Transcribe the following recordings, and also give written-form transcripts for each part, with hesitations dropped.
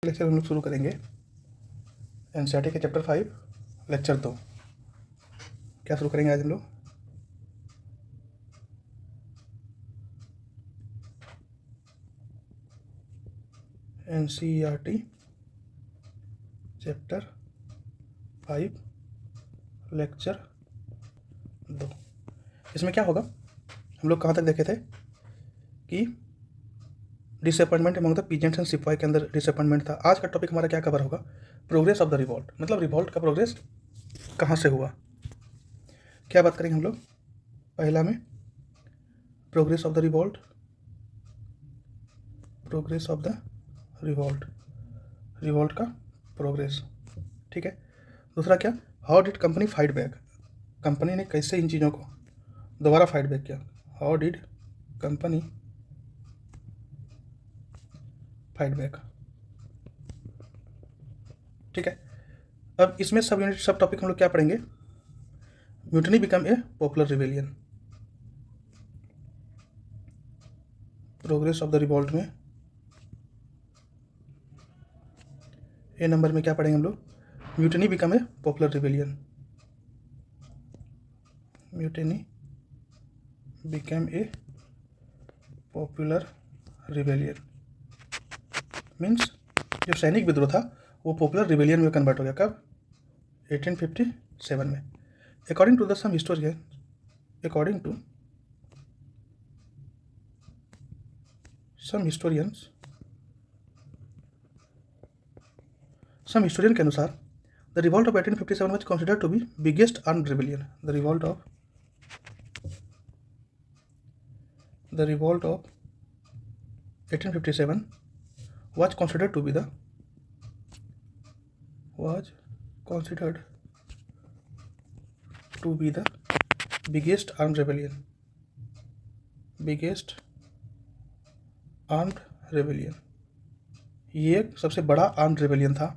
Lecture हम लोग शुरू करेंगे एनसीईआरटी के चैप्टर 5 लेक्चर 2। क्या शुरू करेंगे आज हम लोग? NCERT chapter 5 lecture 2। इसमें क्या होगा, हम लोग कहाँ तक देखे थे कि disappointment among the peasants and सिपाही के अंदर डिसअपॉइंटमेंट था। आज का टॉपिक हमारा क्या कवर होगा? प्रोग्रेस ऑफ द रिवॉल्ट, मतलब रिवॉल्ट का प्रोग्रेस कहाँ से हुआ, क्या बात करेंगे हम लोग। पहला में progress of the revolt, progress of the revolt, revolt का प्रोग्रेस, ठीक है। दूसरा क्या, how did company fight back, company ने कैसे इन चीज़ों को दोबारा फाइट बैक किया। How did company fight back, ठीक है। अब इसमें सब यूनिट सब टॉपिक हम लोग क्या पढ़ेंगे? Mutiny become a popular rebellion, progress of the revolt में ए नंबर में क्या पढ़ेंगे हम लोग? Mutiny become a popular rebellion, mutiny become a popular rebellion means जो सैनिक विद्रोह था वो पॉपुलर रिवेलियन में कन्वर्ट हो गया। कब? 1857 में। According to the some historian, according to some historian के अनुसार the revolt of 1857 was considered to be biggest armed rebellion. The revolt of 1857 was considered to be the biggest armed rebellion, ये सबसे बड़ा armed rebellion था।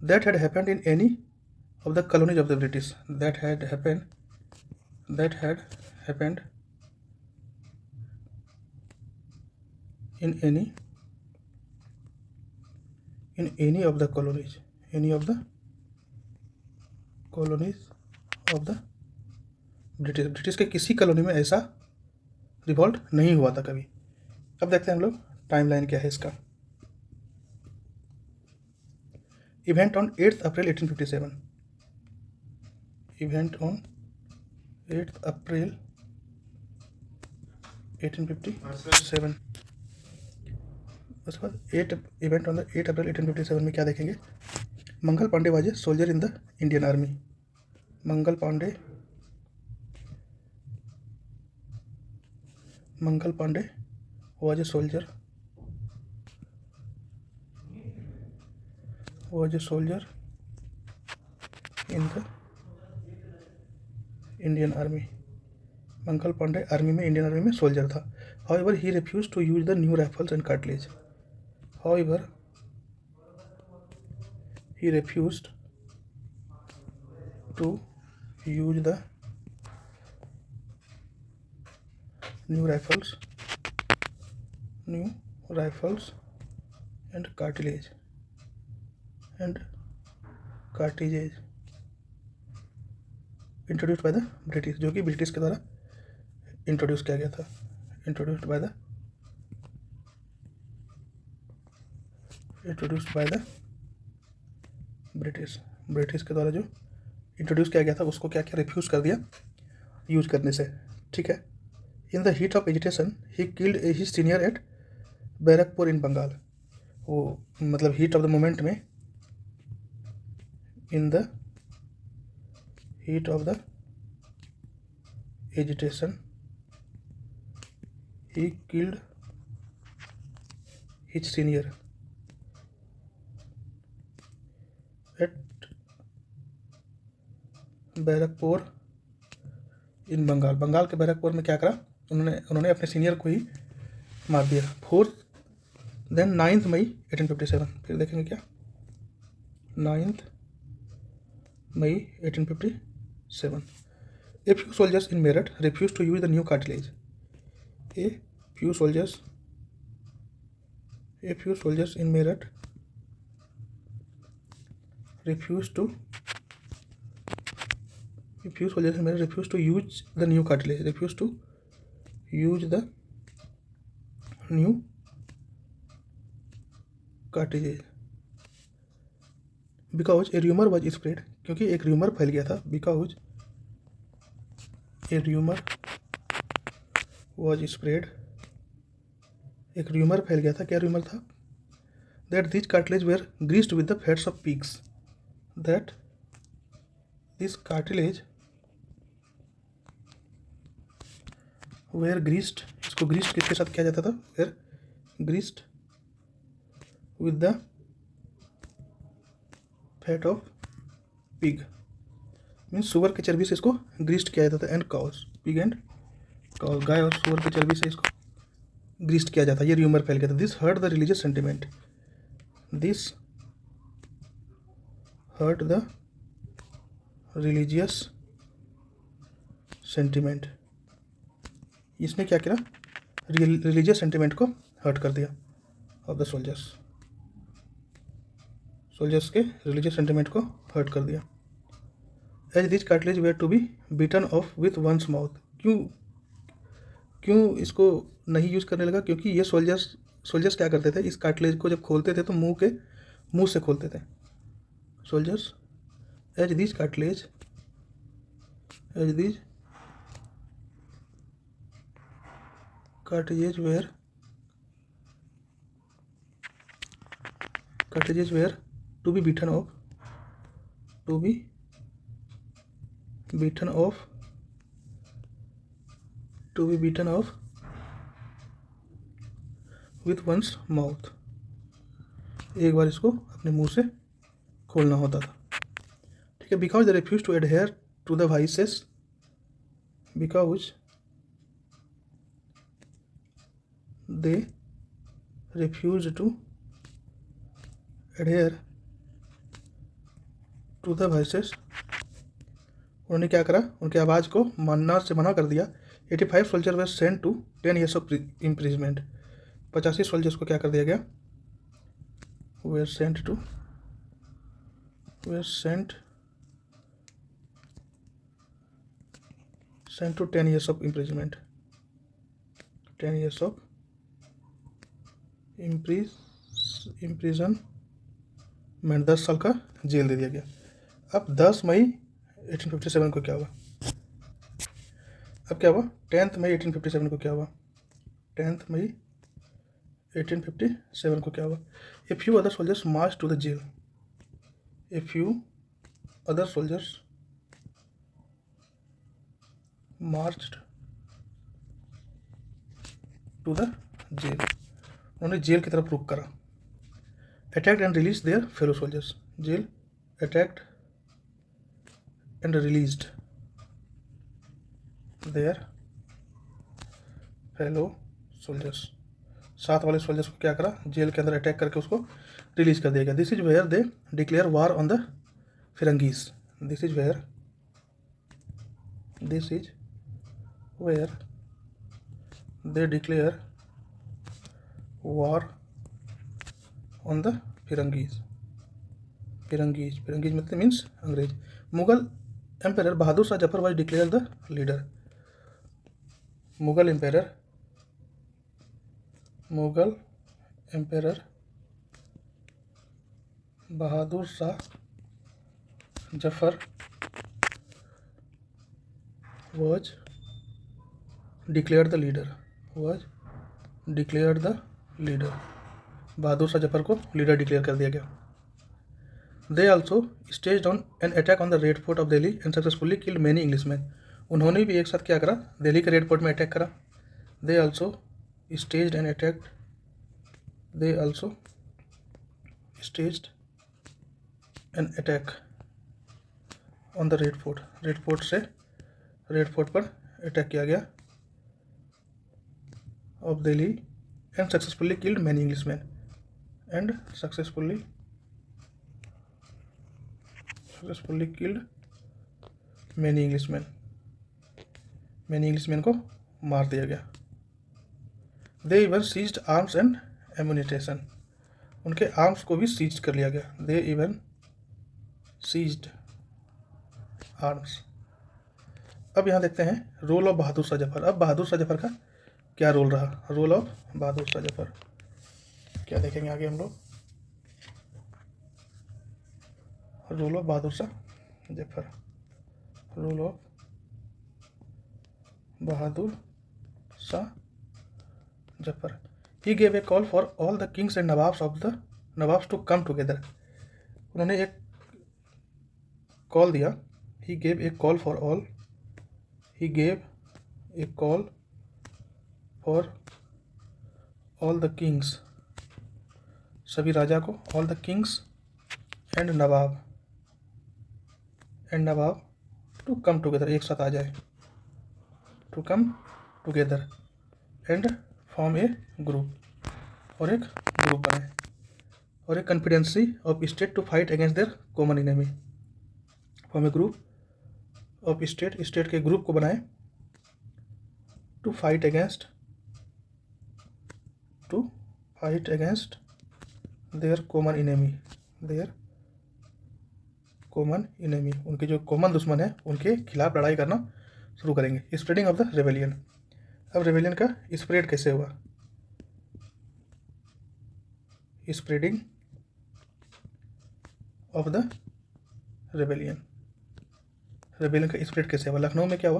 that had happened in any of the colonies of the British, that had happened in any of the colonies of the British के किसी colony में ऐसा revolt नहीं हुआ था कभी। अब देखते हैं हम लोग टाइमलाइन क्या है इसका। Event on 8 April 1857, event on 8 अप्रैल 1857। उसके बाद इवेंट ऑन द 8 अप्रैल 1857 में क्या देखेंगे? Mangal Pandey was a soldier in the Indian army, Mangal Pandey was a soldier in the Indian army. Mangal Pandey army में, इंडियन आर्मी में सोल्जर था। However he refuse to use the new rifles and cartilage, however he refused to use the new rifles and cartilage introduced by the British, जो कि British के द्वारा introduce किया गया था। इंट्रोड्यूस्ड बाय द ब्रिटिश के द्वारा जो इंट्रोड्यूस किया गया था उसको क्या क्या रिफ्यूज़ कर दिया यूज करने से, ठीक है। In the heat of agitation he killed his senior at Barrackpore in Bengal, वो मतलब हीट ऑफ द मोमेंट में, in the heat of the agitation he killed his senior at Barrackpore in Bengal, Bengal के बैरकपुर में क्या करा उन्होंने अपने सीनियर को ही मार दिया। 9 मई 1857, फिर देखेंगे क्या 9 मई 1857। A few soldiers in Meerut refused to use the new cartilage. A few soldiers in Meerut refuse to soldiers Meerut refuse to use the new cartilage, refuse to use the new cartilage because a rumour was spread, क्योंकि एक rumour फैल गया था, because a rumour was spread, एक rumour फैल गया था। क्या र्यूमर था? That this cartilage were greased with the fats of pigs, that this cartilage were greased, इसको ग्रीस्ड किसके साथ किया जाता था? Were greased with the fat of pig, means सुअर की चर्बी से इसको ग्रीस्ड किया जाता था। And cows, pig and cows, गाय और सुअर की चर्बी से इसको ग्रीस्ड किया जाता। ये र्यूमर फैल गया था। This hurt the religious sentiment, this hurt the religious sentiment, इसने क्या किया? रिलीजियस सेंटिमेंट को हर्ट कर दिया ऑफ द सोल्जर्स, सोल्जर्स के रिलीजियस सेंटिमेंट को हर्ट कर दिया। As this cartilage were to be bitten off with one's mouth, क्यों इसको नहीं यूज़ करने लगा? क्योंकि ये सोल्जर्स क्या करते थे? इस कार्टिलेज को जब खोलते थे तो मुंह से खोलते थे। Soldiers as this cartilage were to be bitten off with one's mouth, एक बार इसको अपने मुंह से खोलना होता था। ठीक है। Because they refuse to adhere to the vices, because they refuse to adhere to the vices, उन्होंने क्या करा? उनके आवाज़ को मानना से मना कर दिया। 85 soldier were sent to 10 years of imprisonment, 85 soldiers को क्या कर दिया गया? Were sent to 10 years of imprisonment, 10 years of imprisonment, 10 साल का जेल दे दिया गया। अब 10 मई 1857 को क्या हुआ? अब क्या हुआ? 10 मई 1857 को क्या हुआ? 10 मई 1857 को क्या हुआ? A few other soldiers march to the jail, a few other soldiers marched to the jail, उन्होंने जेल की तरफ रुख करा। Attacked and release their fellow soldiers, jail attacked and released their fellow soldiers, साथ वाले सोल्जर्स को क्या करा? जेल के अंदर अटैक करके उसको रिलीज कर दिया गया। This is where they declare war on the firangis, this is where they declare war on the firangis, firangis मतलब मीन्स अंग्रेज। Mughal empire Bahadur Shah Zafar was declare the leader, Mughal empire Bahadur Shah Zafar was declared the leader, Bahadur Shah Zafar को लीडर डिक्लेयर कर दिया गया। They also stage on an attack on the red fort of Delhi and successfully killed many Englishman, उन्होंने भी एक साथ क्या करा? दिल्ली के रेड फोर्ट में अटैक करा। They also staged an attack on the red fort, red fort पर अटैक किया गया of Delhi and successfully killed many Englishman, killed many Englishman को मार दिया गया। They even seized arms and ammunition, उनके आर्म्स को भी सीज कर लिया गया। They even seized arms. अब यहाँ देखते हैं रोल ऑफ बहादुर शाह जफर। अब बहादुर शाह जफर का क्या रोल रहा, रोल ऑफ बहादुर शाह जफर क्या देखेंगे आगे हम लोग। Role of Bahadur Shah Zafar, role of Bahadur Shah Zafar. He gave a call for all the kings and nawabs to come together. उन्होंने एक कॉल दिया, he gave a call for all, he gave a call for all the kings, सभी राजा को, all the kings and Nawab to come together, एक साथ आ जाए, to come together and form a group, और एक ग्रुप बनाए, और एक confederacy of state to fight against their common enemy. Form a group of state के ग्रुप को बनाए, to fight against their common enemy, उनके जो कॉमन दुश्मन है उनके खिलाफ लड़ाई करना शुरू करेंगे। Spreading of the rebellion. अब रेबेलियन का स्प्रेड कैसे हुआ, स्प्रेडिंग ऑफ द रेबेलियन का स्प्रेड कैसे हुआ। लखनऊ में क्या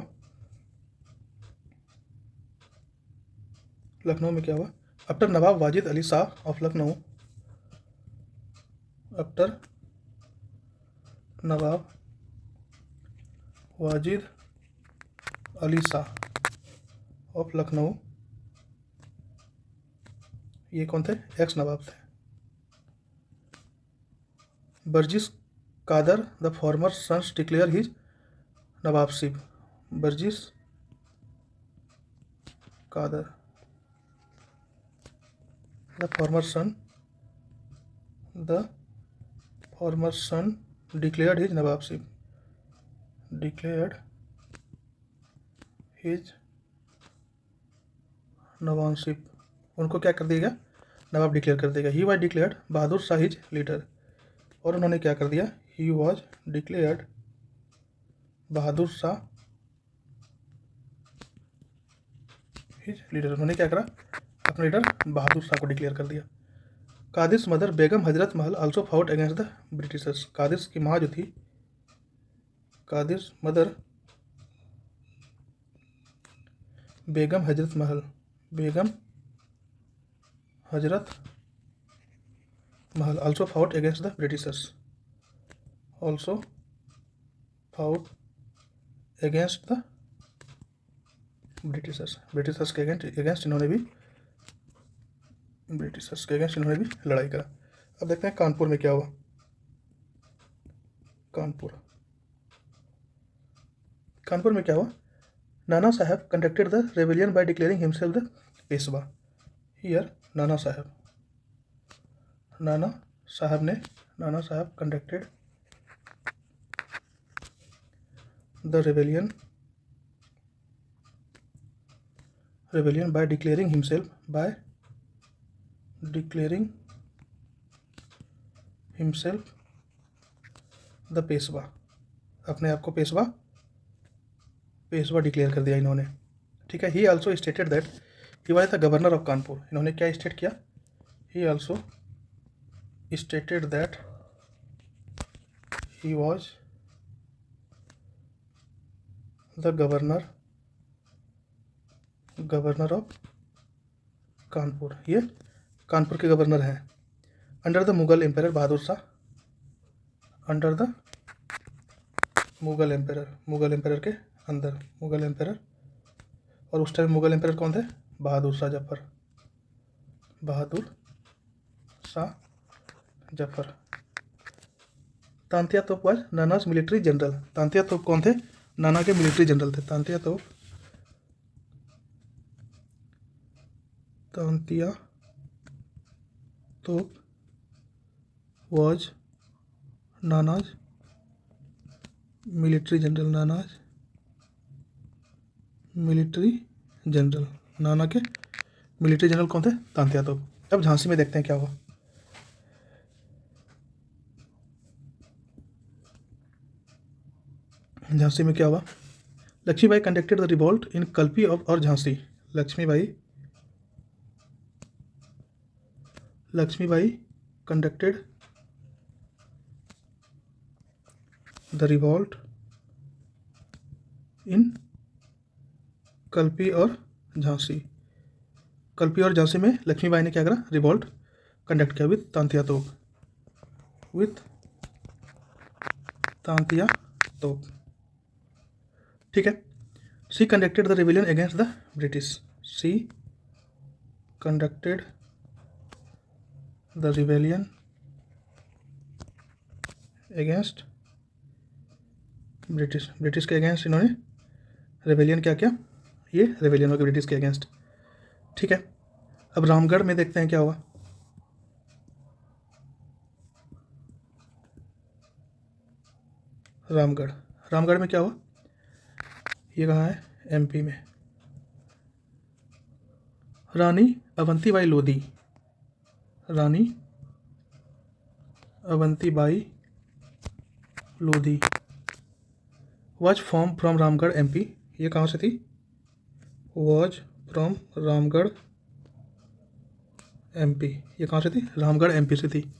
हुआ, after Nawab Wajid Ali Shah of Lucknow, after Nawab Wajid Ali Shah of Lucknow, ये कौन थे, एक्स नवाब थे। Birjis Qadr the former sons declare his nawabship. Birjis Qadr the former son declared his nawabship, उनको क्या कर दिया, नवाब डिक्लेयर कर देगा। He was declared Bahadur Shah his leader, और उन्होंने क्या कर दिया, he was declared Bahadur Shah his leader, उन्होंने क्या करा, अपना लीडर बहादुर शाह को डिक्लेयर कर दिया। कादिस mother Begum Hazrat Mahal also fought against the Britishers. Qadr's की माँ जो थी, Qadr's mother Begum Hazrat Mahal also fought against the Britishers, Britishers के अगेंस्ट इन्होंने भी लड़ाई करा। अब देखते हैं कानपुर में क्या हुआ। कानपुर में क्या हुआ, Nana Sahab conducted the rebellion by declaring himself the Peshwa. Here Nana Sahab conducted the rebellion by declaring himself the Peshwa. अपने आप को पेशवा डिक्लेयर कर दिया इन्होंने, ठीक है। He also stated that he was the governor of Kanpur. इन्होंने क्या स्टेट किया, he also stated that he was the governor of Kanpur, ये कानपुर के गवर्नर हैं। Under the Mughal empire Bahadur Shah, under the Mughal empire के अंदर, और उस टाइम मुगल एम्पायर कौन थे, बहादुर शाह जफर। तांतिया तोप वाज नानाज मिलिट्री जनरल। तांतिया तोप कौन थे, नाना के मिलिट्री जनरल थे। तांतिया तोप वाज नानाज मिलिट्री जनरल, नाना के मिलिट्री जनरल कौन थे, तांतिया तोप। अब झांसी में देखते हैं क्या हुआ। झांसी में क्या हुआ? Lakshmibai conducted the revolt in Kalpi और Jhansi. Lakshmibai conducted the revolt in Kalpi और झांसी। कल्पी और झांसी में लक्ष्मीबाई ने क्या करा? रिवॉल्ट कंडक्ट किया विथ तांतिया तोप। ठीक है। She conducted the rebellion against the British. She conducted the rebellion against British. British के अगेंस्ट इन्होंने रेबेलियन क्या किया? ये रेबेलियन हो गया ब्रिटिश के अगेंस्ट। ठीक है। अब रामगढ़ में देखते हैं क्या हुआ। रामगढ़ में क्या हुआ? ये कहाँ है? एमपी में। Rani Avantibai Lodhi was from Ramgarh MP. ये कहाँ से थी? Was from Ramgarh MP. ये कहाँ से थी? रामगढ़ एमपी से थी।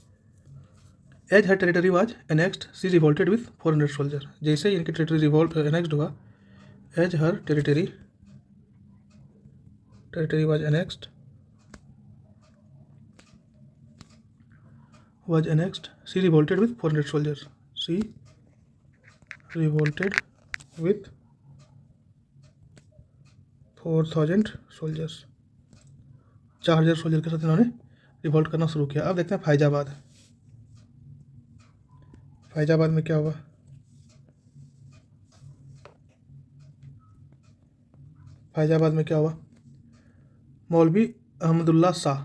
As her territory was annexed she revolted with 400 soldier. जैसे इनकी टेरिटरी एनेक्स्ड हुआ, as her territory was annexed she revolted with 400 soldiers. She revolted with 4000 soldiers. 4000 soldier के साथ इन्होंने रिवोल्ट करना शुरू किया। अब देखते हैं फैजाबाद में क्या हुआ? फैजाबाद में क्या हुआ? मौलवी Ahmadullah Shah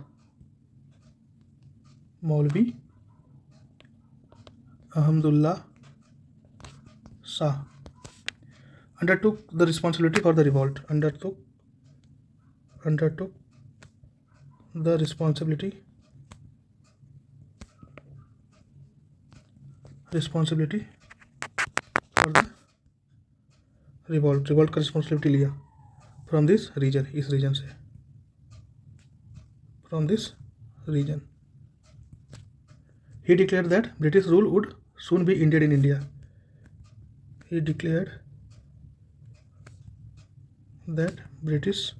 undertook the responsibility for the revolt. Undertook the responsibility for the revolt का रिस्पॉन्सिबिलिटी लिया फ्रॉम दिस रीजन, इस रीजन से, from this region. He declared that British rule would soon be ended in India. He declared that British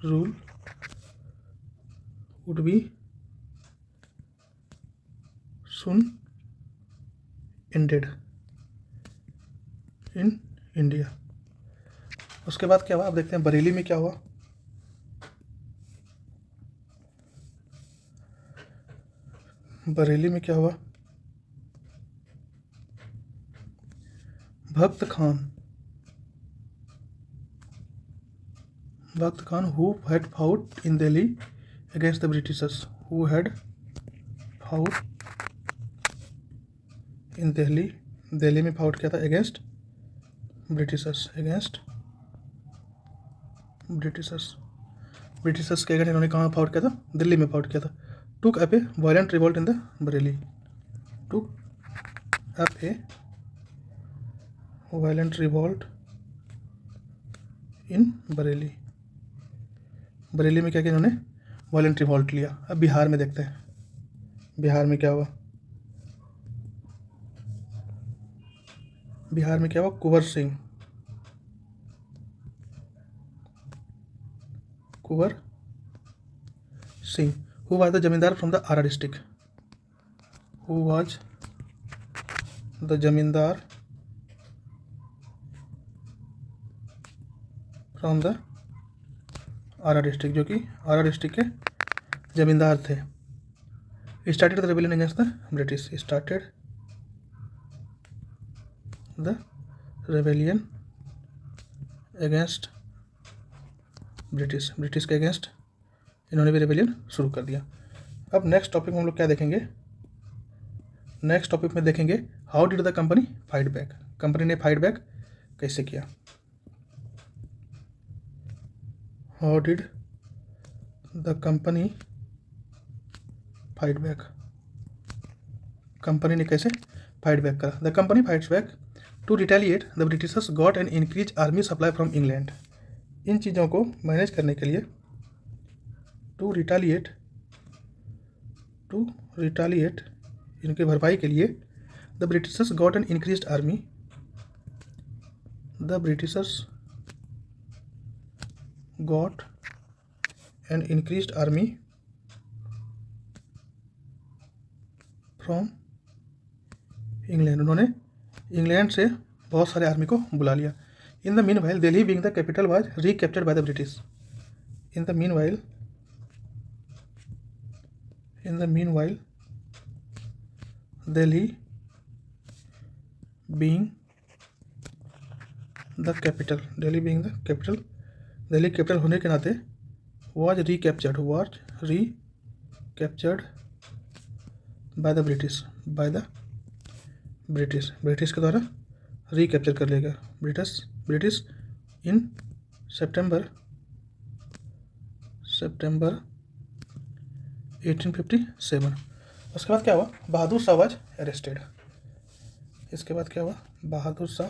rule would be soon ended in India. उसके बाद क्या हुआ? अब देखते हैं बरेली में क्या हुआ। बरेली में क्या हुआ? भक्त Khan who had fought in Delhi against the Britishers. Who had fought in Delhi में फाउट किया था against Britishers के अगेंस्ट इन्होंने कहाँ फाउट किया था? दिल्ली में फाउट किया था। took up a violent revolt in the Bareilly. took up a violent revolt in Bareilly. Bareilly में क्या किया इन्होंने? वायलेंट रिवॉल्ट लिया। अब बिहार में देखते हैं बिहार में क्या हुआ। Kunwar Singh who was the zamindar from the Arrah district. From the Arrah district, जो कि आरा डिस्ट्रिक्ट के जमींदार थे। Started the rebellion against the British. British के अगेंस्ट इन्होंने भी रेबेलियन शुरू कर दिया। अब नेक्स्ट टॉपिक में हम लोग क्या देखेंगे? नेक्स्ट टॉपिक में देखेंगे how did the company fight back. Company ने फाइट बैक कैसे किया? How did the company fight back. Company ने कैसे फाइट बैक करा? The company fights back to retaliate the Britishers got an increase army supply from England. इन चीज़ों को manage करने के लिए टू रिटालिएट इनके भरपाई के लिए the Britishers got an increase army the Britishers got an increase army from England. उन्होंने इंग्लैंड से बहुत सारे आर्मी को बुला लिया। In the mean while Delhi being the capital was recaptured bye the British. In the mean while Delhi being the capital Delhi capital होने के नाते was recaptured bye the British के द्वारा रिकैप्चर कर लिया गया ब्रिटिश इन सितंबर 1857। उसके बाद क्या हुआ? Bahadur Shah was arrested. इसके बाद क्या हुआ? Bahadur Shah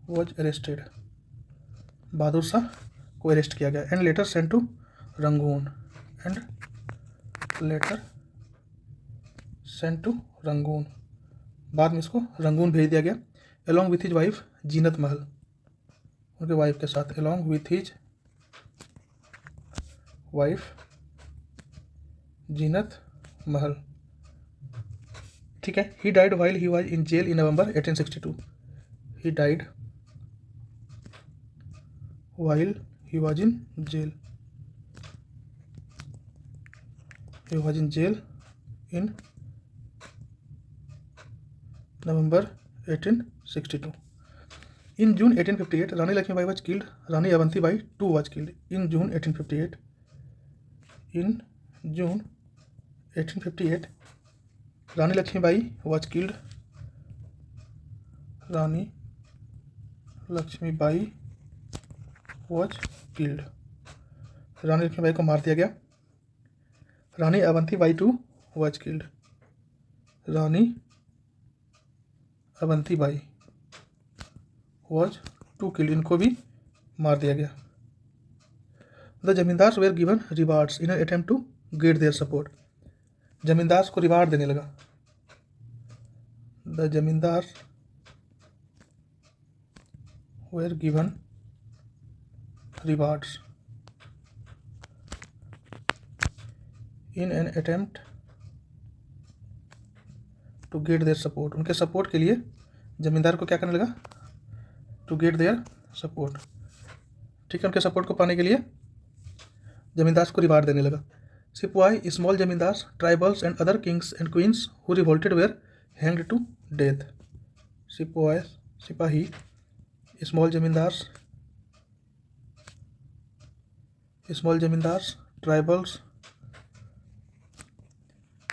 was arrested. बहादुर शाह को अरेस्ट किया गया and later sent to Rangoon. बाद में इसको रंगून भेज दिया गया along with his wife Zeenat Mahal. उनके वाइफ के साथ along with his wife Zeenat Mahal. ठीक है। He died while he was in jail in November 1862। He died while he was in jail in November 1862. In June 1858, Rani Lakshmibai was killed. Rani Avanti Bai too was killed. In June 1858, Rani Lakshmibai was killed. Rani Lakshmibai को मार दिया गया। Rani Avanti Bai too was killed. Rani Avanti Bai was too killed. इनको भी मार दिया गया। The zamindars were given rewards in an attempt to get their support. Zamindars को रिवार्ड देने लगा। The zamindars were given rewards in an attempt to get their support. उनके सपोर्ट के लिए जमींदार को क्या करने लगा? To get their support. ठीक है। उनके सपोर्ट को पाने के लिए जमींदार को रिवार्ड देने लगा। Sipahi small zamindars tribals and other kings and queens who revolted were hanged to death. Sipahi small zamindars tribals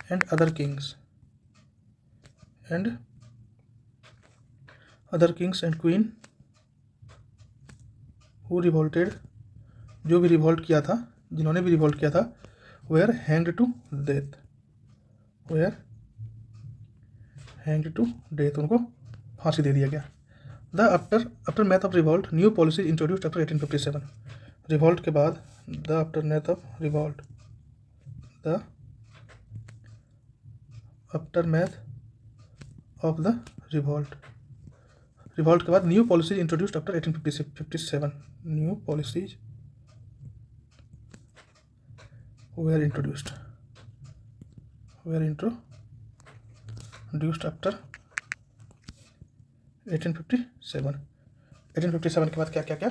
and other kings and queen who revolted, जो भी रिवोल्ट किया था, जिन्होंने भी रिवोल्ट किया था, were hanged to death। उनको फांसी दे दिया गया। The aftermath of revolt new policy introduced after 1857। Revolt के बाद the aftermath of the revolt के बाद new policies introduced after 1857। New policies were introduced after 1857। 1857 के बाद क्या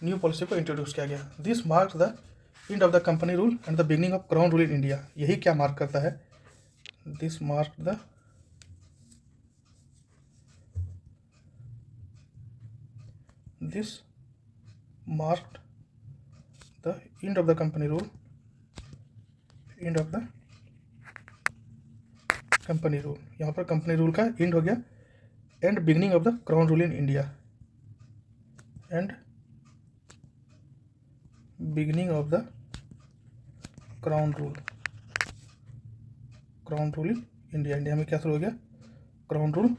न्यू पॉलिसी को इंट्रोड्यूस किया गया। This marks the end of the company rule and the beginning of crown rule in India. यही क्या मार्क करता है? This marked the end of the company rule यहाँ पर कंपनी रूल का एंड हो गया and beginning of the crown rule in India crown rule in India. India में क्या शुरू हो गया? क्राउन रूल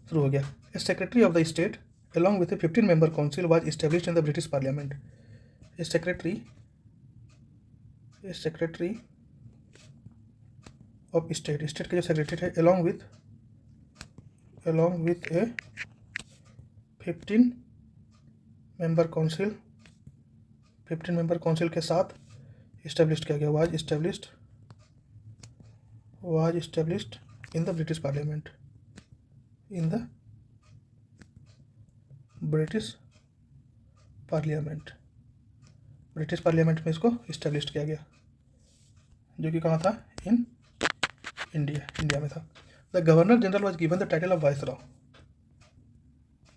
शुरू हो गया। A secretary of the state along with a 15-member council was established in the British Parliament. A secretary of state, state के जो सेक्रेटरी है, along with a 15-member council, 15-member council के साथ established किया गया, was established in the British Parliament, in the British parliament में इसको establish किया गया, जो कि कहाँ था? इन इंडिया में था। The governor general was given the title of viceroy.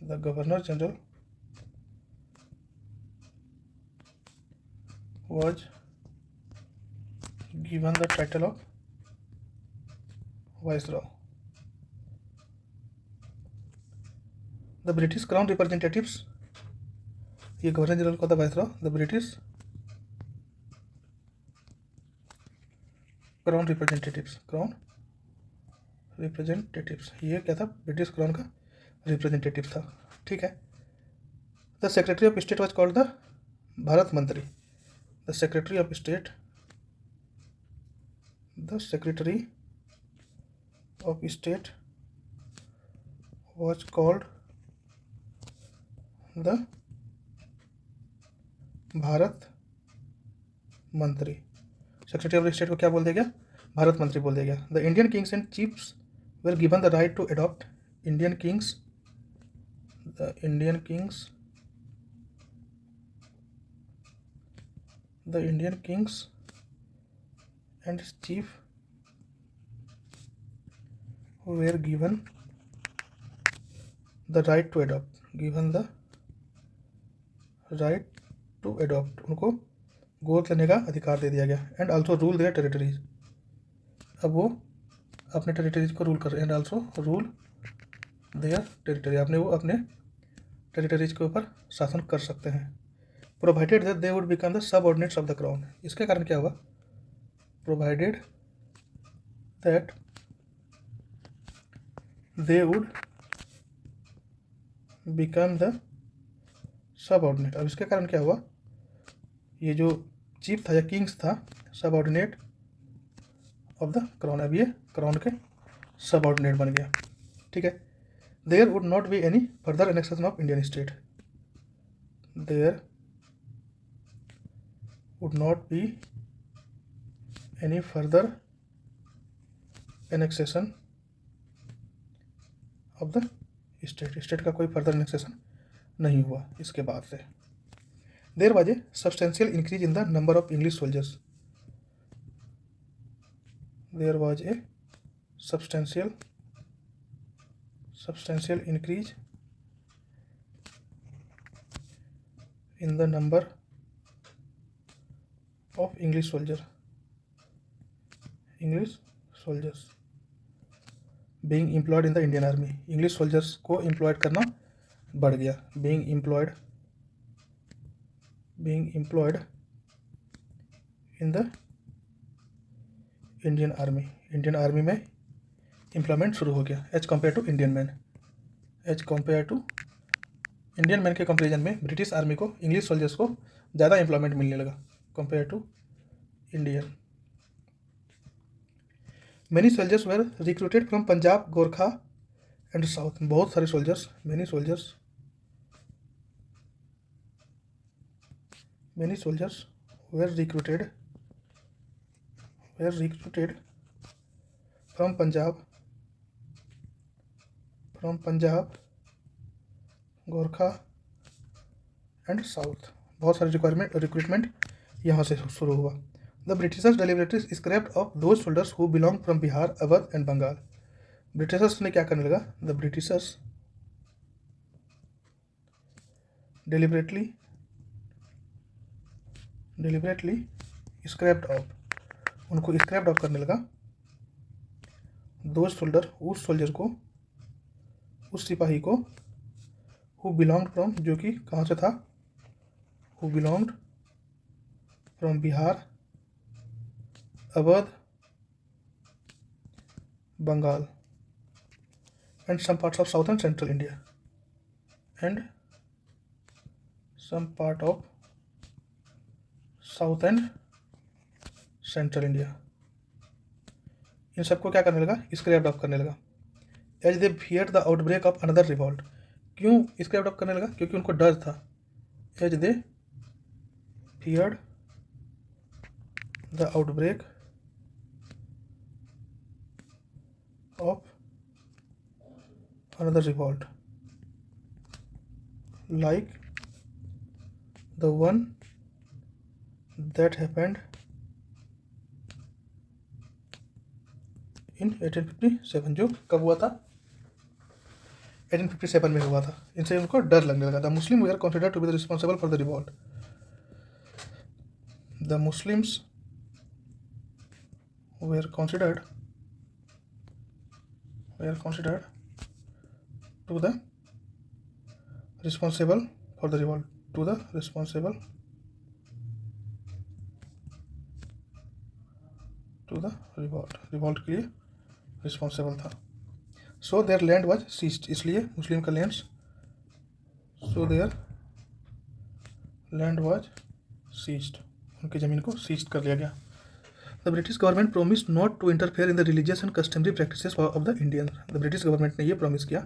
The governor general was given the title of viceroy. The British crown representatives, ये गवर्नर जनरल को था viceroy. The British crown representatives, ये क्या था? British crown का representative था। ठीक है। The secretary of state was called the Bharat Mantri. The secretary of state was called the Bharat Mantri. Secretary of state को क्या बोल दिया गया? भारत मंत्री बोल दिया गया। The Indian kings and chiefs were given the right to adopt. Indian kings and chief were given the right to adopt, उनको गोद लेने का अधिकार दे दिया गया। And also rule there territories, अब वो अपने टेरिटरीज को रूल कर रहे हैं। And also rule their territory, वो अपने टेरिटरीज के ऊपर शासन कर सकते हैं। Provided that they would become the subordinates of the crown, इसके कारण क्या हुआ? Provided that they would become the subordinate, अब इसके कारण क्या हुआ? ये जो चीफ था या किंग्स था, सबऑर्डिनेट ऑफ द क्राउन, अब ये क्राउन के सबऑर्डिनेट बन गया। ठीक है। There would not be any further annexation of Indian state, there would not be any further annexation of the state का कोई फर्दर एनेक्सेशन नहीं हुआ इसके बाद से। There was a substantial increase in the number of English soldiers, there was a substantial increase in the number of English soldiers being employed in the Indian army, English soldiers को employed करना बढ़ गया। Being employed in the Indian army में employment शुरू हो गया। As compare to Indian man के कंपेरिजन में ब्रिटिश आर्मी को, इंग्लिश सोल्जर्स को ज़्यादा एम्प्लॉयमेंट मिलने लगा compare to Indian. Many soldiers were recruited from Punjab, Gorkha and south, बहुत सारे soldiers, many soldiers were recruited from Punjab, Gorkha and south, बहुत सारे रिक्रूटमेंट यहाँ से शुरू हुआ। The Britishers deliberately scrapped off those soldiers who belonged from Bihar, Awadh and Bengal. Britishers ने क्या करने लगा? The Britishers deliberately scrapped off, उनको स्क्रैप्ड ऑफ करने लगा। दो सोल्डर, उस सोल्जर को, उस सिपाही को, हु बिलोंग्ड फ्रॉम, जो कि कहाँ से था? Who belonged from Bihar, Awadh Bengal, and some parts of South and Central India, and some part of South and Central India. इन सबको क्या करने लगा? स्क्रैप्ड ऑफ करने लगा. As they fear the outbreak of another revolt. क्यों स्क्रैप्ड ऑफ करने लगा? क्योंकि उनको डर था. As they feared the outbreak of another revolt like the one that happened in 1857. जो कब हुआ था? 1857 में हुआ था. इनसे उनको डर लगने लगा. The Muslims were considered to be the responsible for the revolt. The Muslims were considered to the responsible for the revolt. To the responsible to the revolt के लिए रिस्पॉन्सिबल था. So their land was seized. इसलिए Muslim का land so their land was seized. उनकी ज़मीन को seize कर लिया गया. The British government promised not to interfere in the religious and customary practices of the Indian. The British government ने ये प्रॉमिस किया.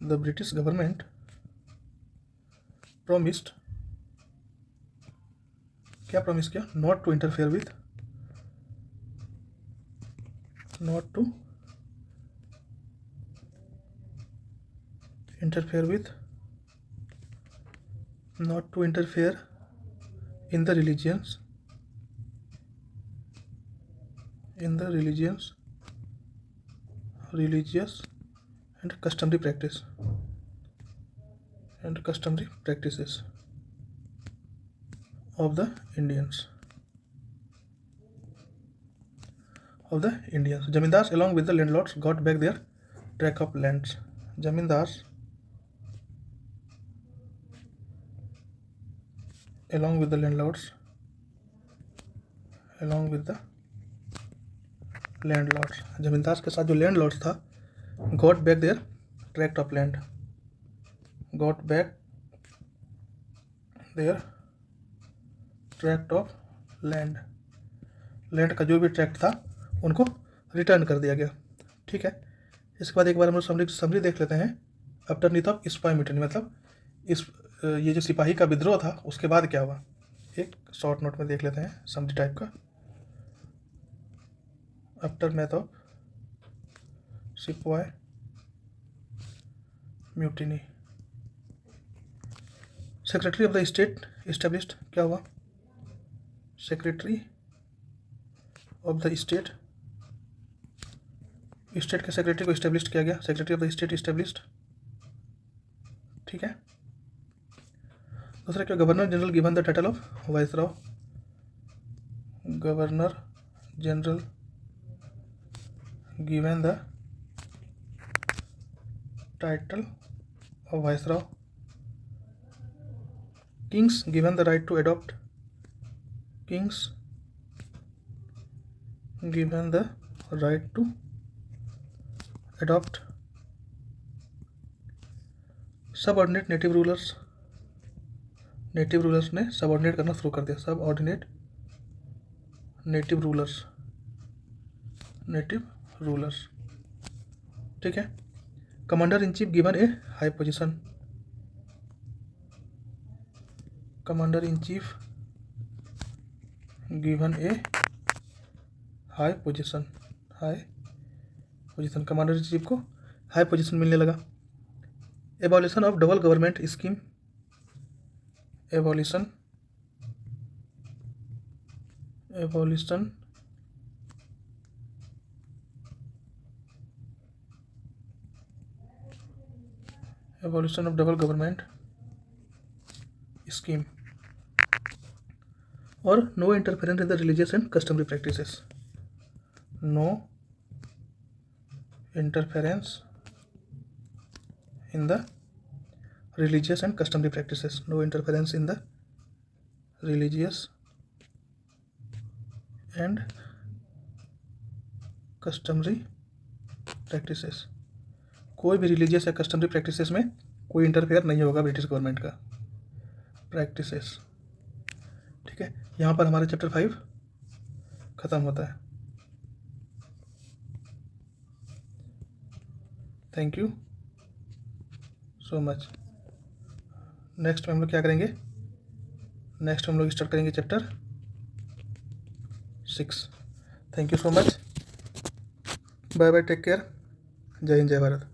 द ब्रिटिश गवर्नमेंट प्रोमिस्ड, क्या प्रॉमिस किया? Not to interfere with in the religious and customary practices of the Indians. Zamindars along with the landlords got back their tract of lands. Zamindars along with the landlords जमींदार के साथ जो landlords था, got back their tract of land. Got back their tract of land. Land का जो भी tract था उनको रिटर्न कर दिया गया. ठीक है. इसके बाद एक बार हम लोग समरी देख लेते हैं. आफ्टरनीथ ऑफ स्पाई म्यूटिनी, मतलब ये जो सिपाही का विद्रोह था उसके बाद क्या हुआ, एक शॉर्ट नोट में देख लेते हैं समरी टाइप का. Aftermath of sipahi mutiny. Secretary of the state established. क्या हुआ? सेक्रेटरी ऑफ द स्टेट के सेक्रेटरी को इस्टेब्लिश किया गया. Secretary of the state established. ठीक है. दूसरा क्या? Governor general given the title of viceroy. Governor general given the title of viceroy. Kings given the right to adopt. Kings given the right to adopt. Subordinate native rulers. Native rulers ने subordinate करना शुरू कर दिया. Subordinate native rulers. ठीक है. Commander in chief given a high position. Commander in chief given a high position. Commander in chief को high position मिलने लगा. Abolition of double government scheme. Abolition of double government scheme. और no interference in the religious and customary practices. No interference in the religious and customary practices. No interference in the religious and customary practices, कोई भी religious या customary practices में कोई interfere नहीं होगा British government का। Practices, ठीक है। यहाँ पर हमारे चैप्टर 5 ख़त्म होता है। Thank you so much. Next में हम लोग क्या करेंगे, नेक्स्ट हम लोग स्टार्ट करेंगे chapter 6। Thank you so much, bye bye, take care, जय हिंद जय भारत।